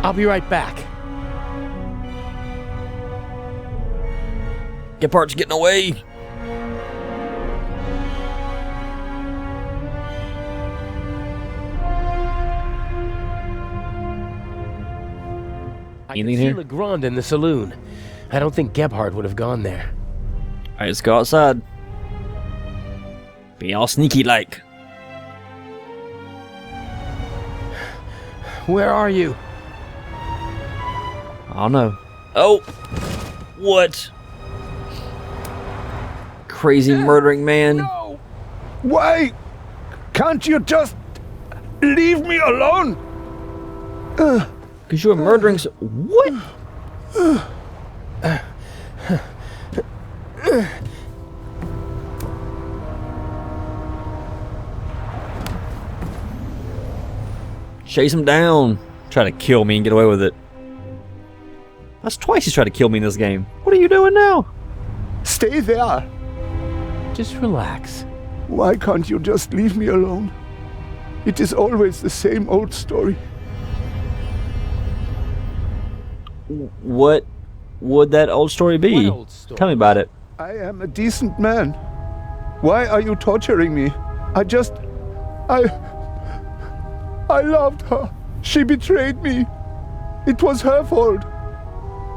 I'll be right back. Gebhardt's getting away. I can see Legrand in the saloon. I don't think Gebhardt would have gone there. Alright, let's go outside. Be all sneaky like. Where are you? I don't know. Oh! What? Crazy murdering man. No! Why can't you just leave me alone? Because you're murdering what? Chase him down. Try to kill me and get away with it. That's twice he's tried to kill me in this game. What are you doing now? Stay there. Just relax. Why can't you just leave me alone? It is always the same old story. What would that old story be? What old story? Tell me about it. I am a decent man. Why are you torturing me? I loved her. She betrayed me. It was her fault.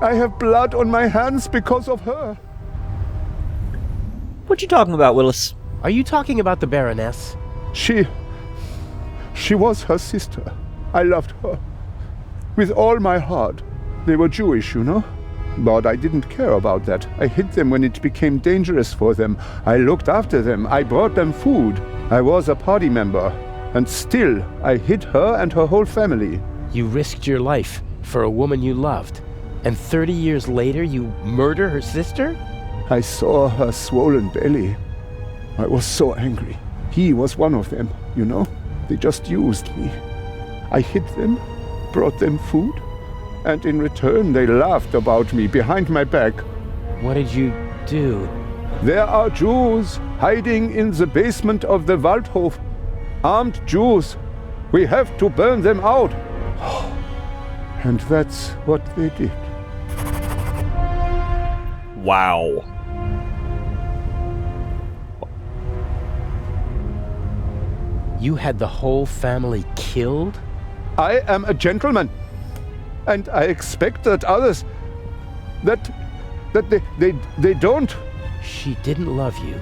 I have blood on my hands because of her. What you talking about, Willis? Are you talking about the Baroness? She was her sister. I loved her. With all my heart. They were Jewish, you know? But I didn't care about that. I hid them when it became dangerous for them. I looked after them. I brought them food. I was a party member. And still, I hid her and her whole family. You risked your life for a woman you loved. And 30 years later, you murder her sister? I saw her swollen belly. I was so angry. He was one of them, you know? They just used me. I hid them, brought them food, and in return they laughed about me behind my back. What did you do? There are Jews hiding in the basement of the Waldhof. Armed Jews. We have to burn them out. And that's what they did. Wow. You had the whole family killed? I am a gentleman. And I expect that others... that they don't... She didn't love you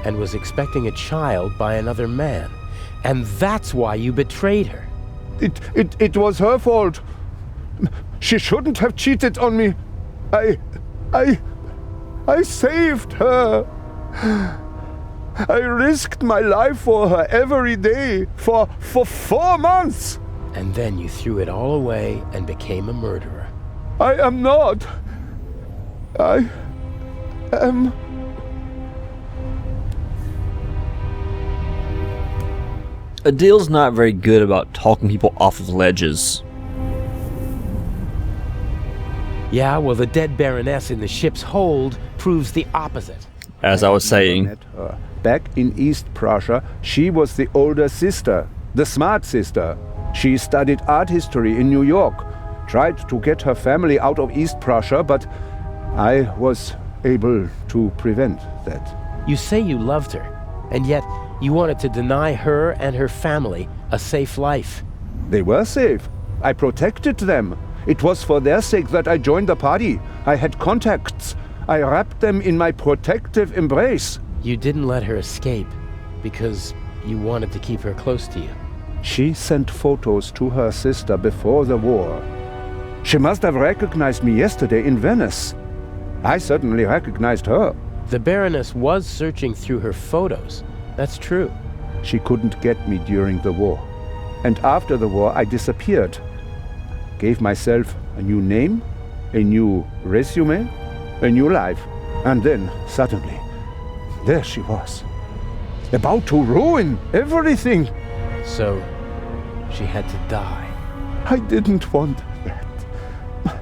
and was expecting a child by another man. And that's why you betrayed her. It was her fault. She shouldn't have cheated on me. I saved her. I risked my life for her every day for 4 months. And then you threw it all away and became a murderer. I am not. I am... Adil's not very good about talking people off of ledges. Yeah, well, the dead Baroness in the ship's hold proves the opposite. As I was saying. Back in East Prussia, she was the older sister, the smart sister. She studied art history in New York, tried to get her family out of East Prussia, but I was able to prevent that. You say you loved her, and yet you wanted to deny her and her family a safe life. They were safe. I protected them. It was for their sake that I joined the party. I had contacts. I wrapped them in my protective embrace. You didn't let her escape because you wanted to keep her close to you. She sent photos to her sister before the war. She must have recognized me yesterday in Venice. I certainly recognized her. The Baroness was searching through her photos. That's true. She couldn't get me during the war. And after the war, I disappeared. Gave myself a new name, a new resume, a new life. And then, suddenly, there she was. About to ruin everything. So, she had to die. I didn't want that.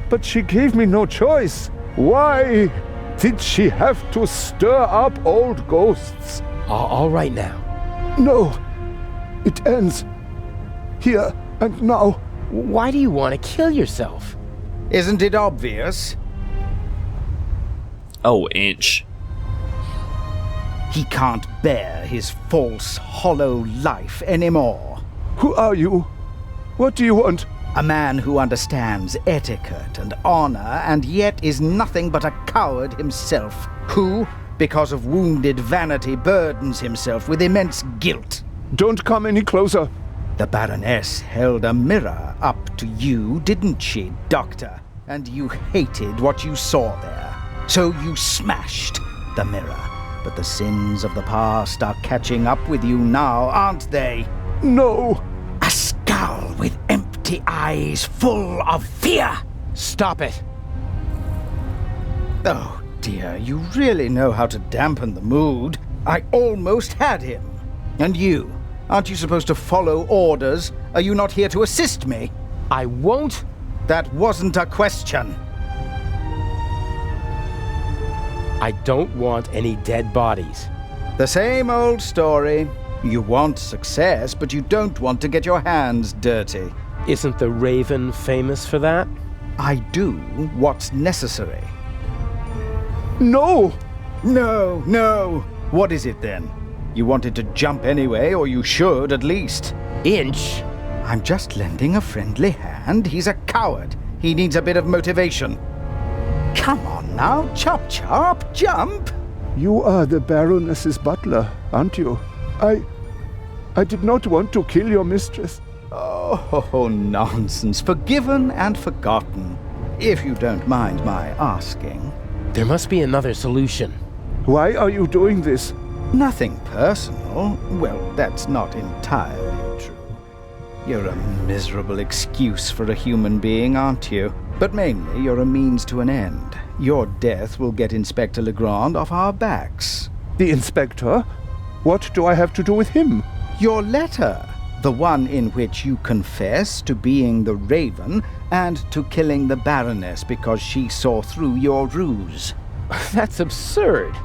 But she gave me no choice. Why did she have to stir up old ghosts? All right now. No. It ends. Here and now. Why do you want to kill yourself? Isn't it obvious? Oh, Inch. He can't bear his false, hollow life anymore. Who are you? What do you want? A man who understands etiquette and honor and yet is nothing but a coward himself, who, because of wounded vanity, burdens himself with immense guilt. Don't come any closer. The Baroness held a mirror up to you, didn't she, Doctor? And you hated what you saw there. So you smashed the mirror. But the sins of the past are catching up with you now, aren't they? No. A skull with empty eyes full of fear. Stop it. Oh dear, you really know how to dampen the mood. I almost had him. And you? Aren't you supposed to follow orders? Are you not here to assist me? I won't. That wasn't a question. I don't want any dead bodies. The same old story. You want success, but you don't want to get your hands dirty. Isn't the Raven famous for that? I do what's necessary. No. No. What is it then? You wanted to jump anyway, or you should at least. Inch. I'm just lending a friendly hand. He's a coward. He needs a bit of motivation. Come on now, chop, jump. You are the Baroness's butler, aren't you? I did not want to kill your mistress. Oh, nonsense. Forgiven and forgotten. If you don't mind my asking. There must be another solution. Why are you doing this? Nothing personal. Well, that's not entirely true. You're a miserable excuse for a human being, aren't you? But mainly, you're a means to an end. Your death will get Inspector Legrand off our backs. The inspector? What do I have to do with him? Your letter. The one in which you confess to being the Raven and to killing the Baroness because she saw through your ruse. That's absurd.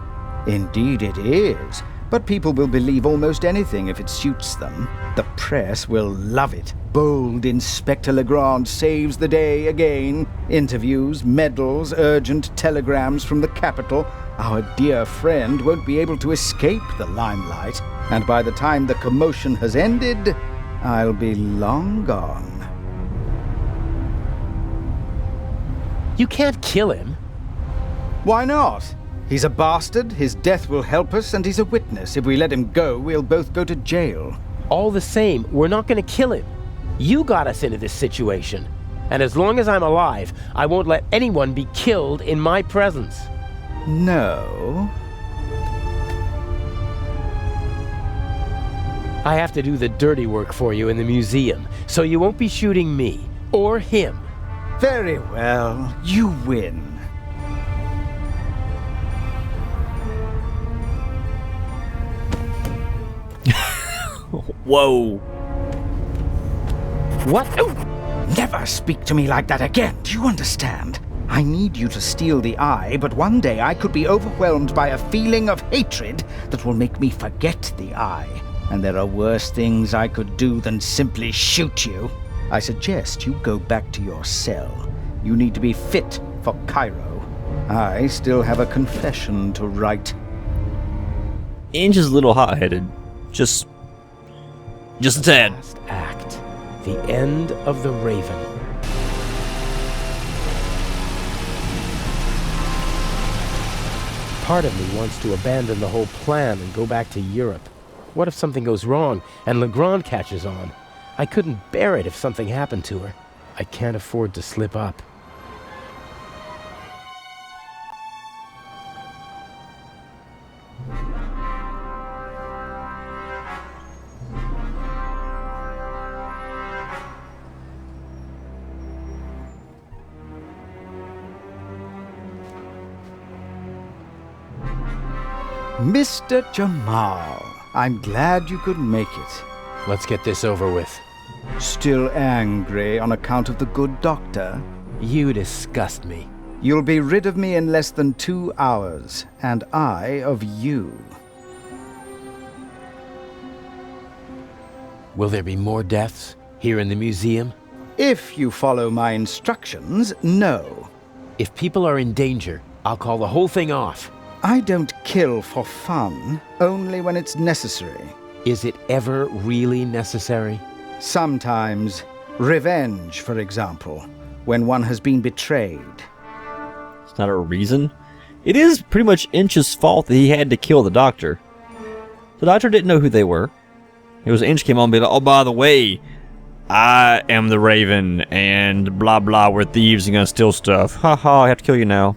Indeed it is. But people will believe almost anything if it suits them. The press will love it. Bold Inspector Legrand saves the day again. Interviews, medals, urgent telegrams from the capital. Our dear friend won't be able to escape the limelight. And by the time the commotion has ended, I'll be long gone. You can't kill him. Why not? He's a bastard, his death will help us, and he's a witness. If we let him go, we'll both go to jail. All the same, we're not going to kill him. You got us into this situation. And as long as I'm alive, I won't let anyone be killed in my presence. No. I have to do the dirty work for you in the museum, so you won't be shooting me, or him. Very well, you win. Whoa. What? Oh. Never speak to me like that again, do you understand? I need you to steal the eye, but one day I could be overwhelmed by a feeling of hatred that will make me forget the eye. And there are worse things I could do than simply shoot you. I suggest you go back to your cell. You need to be fit for Cairo. I still have a confession to write. Inge is a little hot-headed. Just a tad. Last act. The end of the Raven. Part of me wants to abandon the whole plan and go back to Europe. What if something goes wrong and Legrand catches on? I couldn't bear it if something happened to her. I can't afford to slip up. Mr. Jamal, I'm glad you could make it. Let's get this over with. Still angry on account of the good doctor? You disgust me. You'll be rid of me in less than 2 hours, and I of you. Will there be more deaths here in the museum? If you follow my instructions, no. If people are in danger, I'll call the whole thing off. I don't kill for fun, only when it's necessary. Is it ever really necessary? Sometimes. Revenge, for example, when one has been betrayed. It's not a reason. It is pretty much Inch's fault that he had to kill the doctor. The doctor didn't know who they were. It was Inch came on and be like, oh, by the way, I am the Raven, and blah blah, we're thieves and gonna steal stuff. Haha, I have to kill you now.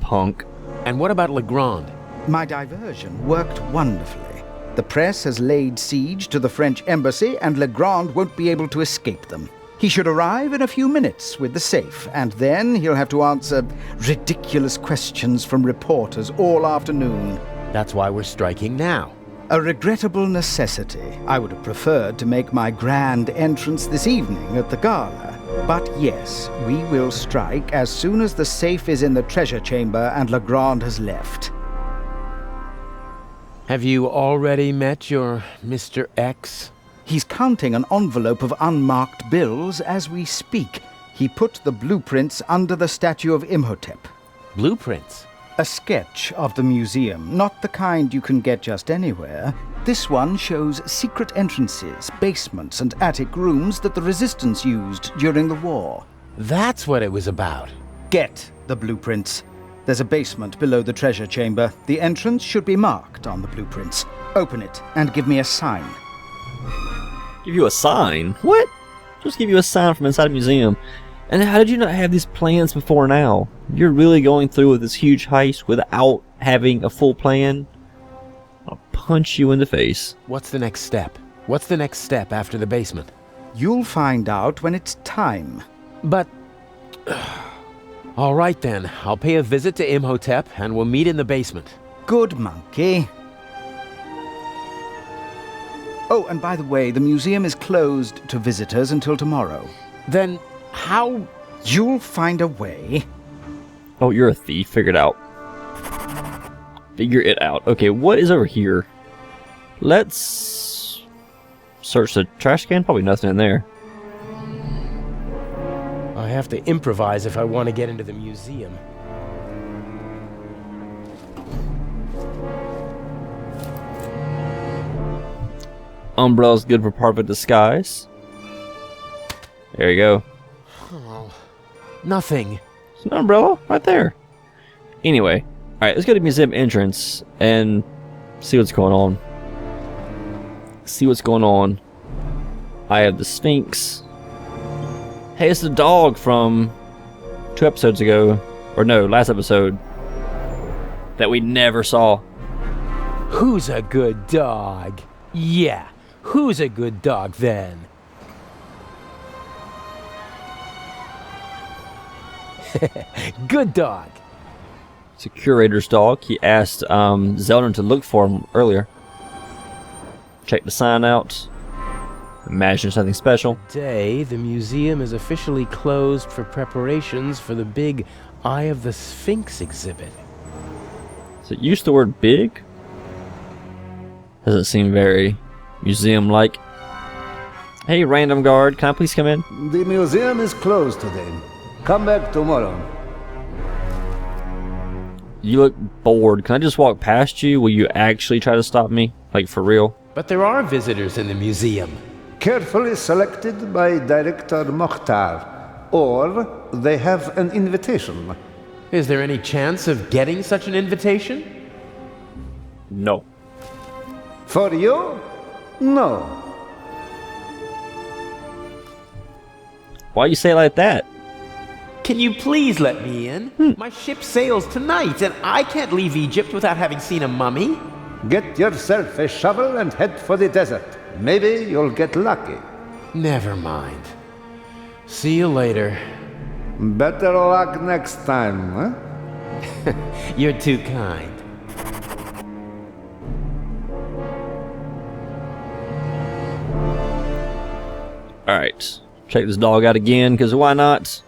Punk. And what about Legrand? My diversion worked wonderfully. The press has laid siege to the French embassy, and Legrand won't be able to escape them. He should arrive in a few minutes with the safe, and then he'll have to answer ridiculous questions from reporters all afternoon. That's why we're striking now. A regrettable necessity. I would have preferred to make my grand entrance this evening at the gala. But yes, we will strike as soon as the safe is in the treasure chamber and Legrand has left. Have you already met your Mr. X? He's counting an envelope of unmarked bills as we speak. He put the blueprints under the statue of Imhotep. Blueprints? A sketch of the museum, not the kind you can get just anywhere. This one shows secret entrances, basements, and attic rooms that the Resistance used during the war. That's what it was about. Get the blueprints. There's a basement below the treasure chamber. The entrance should be marked on the blueprints. Open it and give me a sign. Give you a sign? What? Just give you a sign from inside a museum. And how did you not have these plans before now? You're really going through with this huge heist without having a full plan? I'll punch you in the face. What's the next step? What's the next step after the basement? You'll find out when it's time. But... all right then, I'll pay a visit to Imhotep and we'll meet in the basement. Good monkey. Oh, and by the way, the museum is closed to visitors until tomorrow. Then how... You'll find a way. Oh, you're a thief. Figure it out. Figure it out. Okay, what is over here? Let's search the trash can. Probably nothing in there. I have to improvise if I want to get into the museum. Umbrella's good for perfect disguise. There you go. Oh, nothing. It's an umbrella right there. Anyway, alright, let's go to the museum entrance and see what's going on. See what's going on. I have the Sphinx. Hey, it's the dog from 2 episodes ago. Or no, last episode. That we never saw. Who's a good dog? Yeah, who's a good dog then? Good dog. It's a curator's dog. He asked Zellner to look for him earlier. Check the sign out. Imagine something special. Today, the museum is officially closed for preparations for the big Eye of the Sphinx exhibit. Does it use the word big? Doesn't seem very museum-like. Hey, random guard, can I please come in? The museum is closed today. Come back tomorrow. You look bored. Can I just walk past you? Will you actually try to stop me? Like, for real? But there are visitors in the museum. Carefully selected by Director Mokhtar. Or they have an invitation. Is there any chance of getting such an invitation? No. For you? No. Why you say it like that? Can you please let me in? My ship sails tonight, and I can't leave Egypt without having seen a mummy. Get yourself a shovel and head for the desert. Maybe you'll get lucky. Never mind. See you later. Better luck next time, huh? You're too kind. Alright. Check this dog out again, because why not?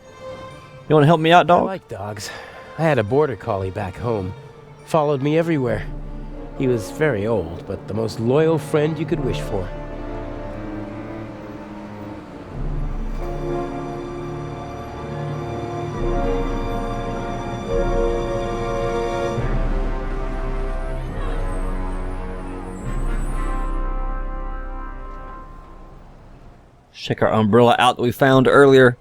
You want to help me out, I dog? like dogs. I had a border collie back home. Followed me everywhere. He was very old, but the most loyal friend you could wish for. Check our umbrella out that we found earlier.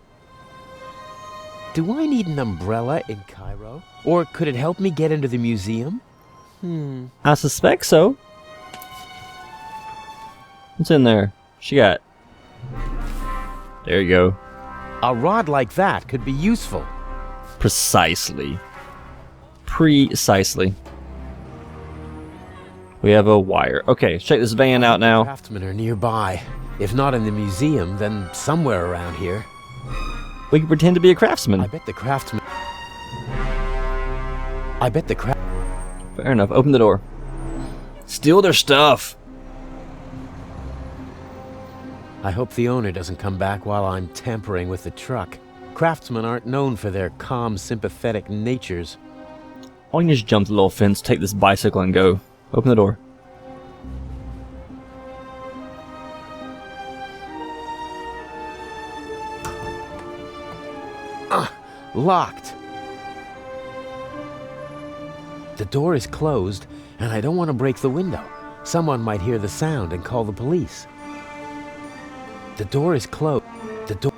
Do I need an umbrella in Cairo? Or could it help me get into the museum? I suspect so. What's in there? She got... There you go. A rod like that could be useful. Precisely. Precisely. We have a wire. Okay, check this van out now. Craftsmen are nearby. If not in the museum, then somewhere around here. We can pretend to be a craftsman. I bet the craftsman... Fair enough. Open the door. Steal their stuff. I hope the owner doesn't come back while I'm tampering with the truck. Craftsmen aren't known for their calm, sympathetic natures. Why don't you just jump the little fence, take this bicycle, and go? Open the door. Locked. The door is closed, and I don't want to break the window. Someone might hear the sound and call the police. The door is closed. The door...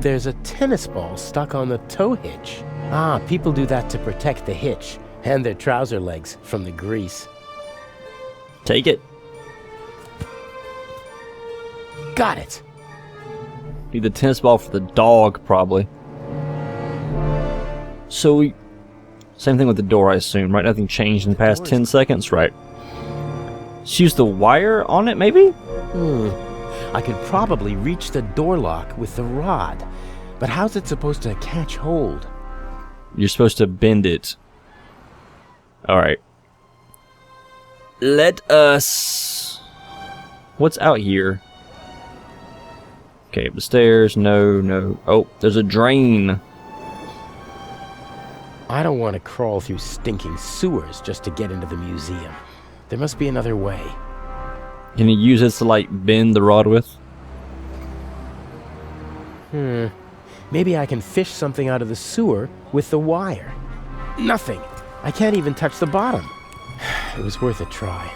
There's a tennis ball stuck on the tow hitch. Ah, people do that to protect the hitch and their trouser legs from the grease. Take it. Got it! Need the tennis ball for the dog, probably. So we... Same thing with the door, I assume, right? Nothing changed in the past 10 seconds, right? Just use the wire on it, maybe? I could probably reach the door lock with the rod, but how's it supposed to catch hold? You're supposed to bend it. Alright. Let us... What's out here? Okay, up the stairs. No, no. Oh, there's a drain. I don't want to crawl through stinking sewers just to get into the museum. There must be another way. Can you use this to, like, bend the rod with? Maybe I can fish something out of the sewer with the wire. Nothing. I can't even touch the bottom. It was worth a try.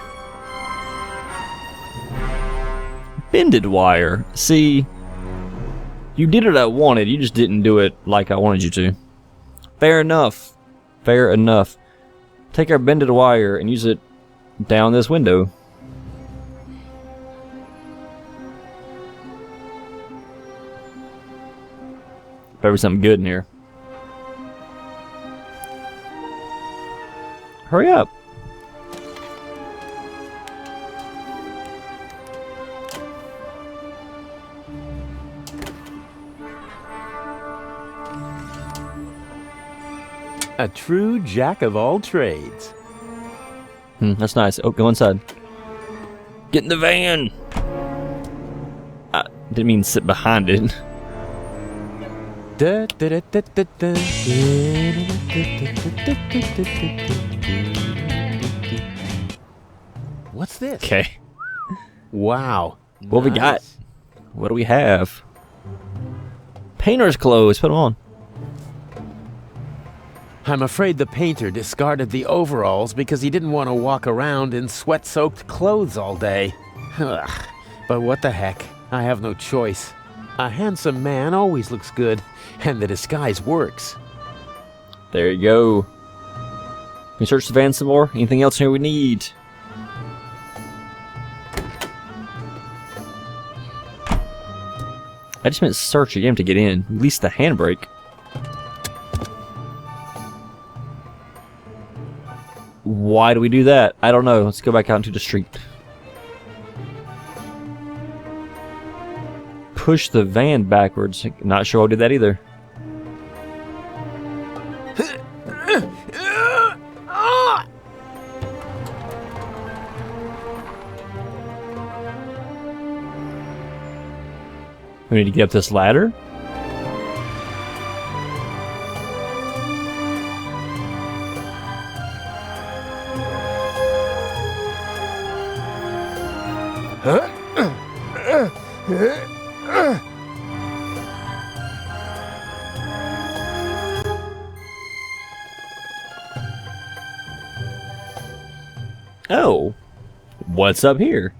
Bended wire. See, you did what I wanted. You just didn't do it like I wanted you to. Fair enough. Fair enough. Take our bended wire and use it down this window. Better be something good in here. Hurry up. A true jack of all trades. That's nice. Oh, go inside. Get in the van. I didn't mean sit behind it. What's this? Okay. Wow. What we got? What do we have? Painter's clothes. Put them on. I'm afraid the painter discarded the overalls because he didn't want to walk around in sweat-soaked clothes all day. Ugh. But what the heck? I have no choice. A handsome man always looks good, and the disguise works. There you go. Can we search the van some more? Anything else here we need? I just meant search again to get in. Release the handbrake. Why do we do that? I don't know. Let's go back out into the street. Push the van backwards. Not sure I did that either. We need to get up this ladder. Oh, what's up here?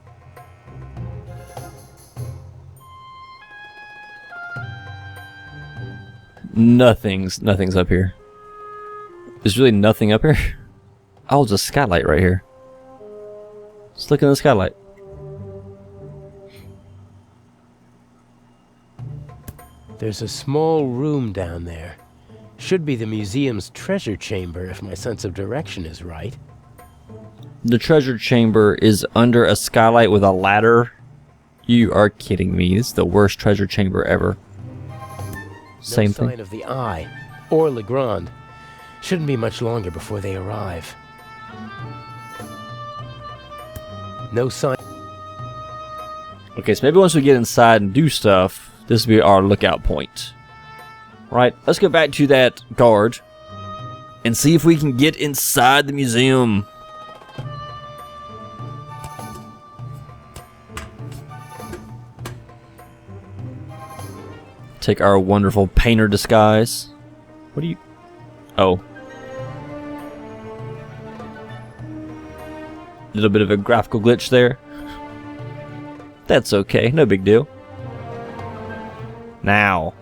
Nothing's up here. There's really nothing up here. Oh, there's a skylight right here. Let's look in the skylight. There's a small room down there. Should be the museum's treasure chamber if my sense of direction is right. The treasure chamber is under a skylight with a ladder. You are kidding me. This is the worst treasure chamber ever. Same no thing. sign of the Eye or Legrand. Shouldn't be much longer before they arrive. No sign. Okay, so maybe once we get inside and do stuff, this will be our lookout point. Right, let's go back to that guard and see if we can get inside the museum. Take our wonderful painter disguise. What do you... Oh. Little bit of a graphical glitch there. That's okay, no big deal. Now,